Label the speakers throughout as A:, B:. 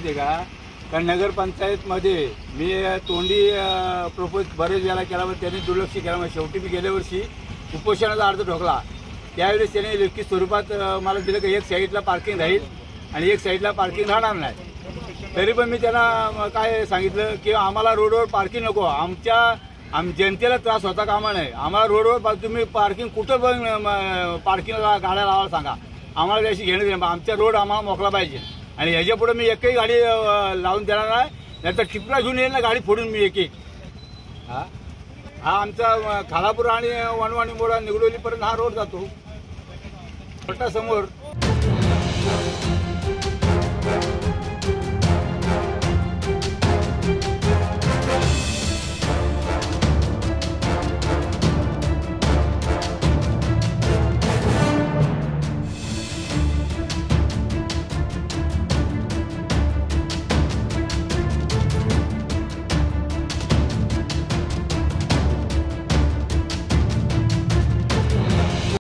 A: माहिती का? कारण नगरपंचायतमध्ये मी तोंडी प्रपोज बरेच वेळा केला, पण त्यांनी दुर्लक्ष केलं. मग शेवटी मी गेल्या वर्षी उपोषणाचा अर्ज ठोकला. त्यावेळेस त्याने लेखी स्वरूपात मला दिलं की एक साईडला पार्किंग राहील आणि एक साईडला पार्किंग राहणार नाही. तरी पण मी त्यांना काय सांगितलं की आम्हाला रोडवर पार्किंग नको, जनतेला त्रास होता कामा नाही. आम्हाला रोडवर तुम्ही पार्किंग कुठं पण पार्किंगला गाड्या लावायला सांगा, आम्हाला त्याशी घेणं देणं. आमचा रोड आम्हाला मोकळा पाहिजे आणि ह्याच्यापुढे मी एकही गाडी लावून देणार नाही. नाहीतर टिपला घेऊन येईल ना गाडी फोडून मी एक हा आमचा खालापूर आणि वणवाणी मोडा निगडोलीपर्यंत हा रोड जातो समोर.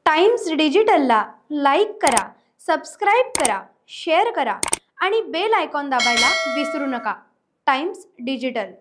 B: टाइम्स डिजिटलला लाईक करा, सबस्क्राईब करा, शेअर करा आणि बेल आयकॉन दाबायला विसरू नका. Times digital.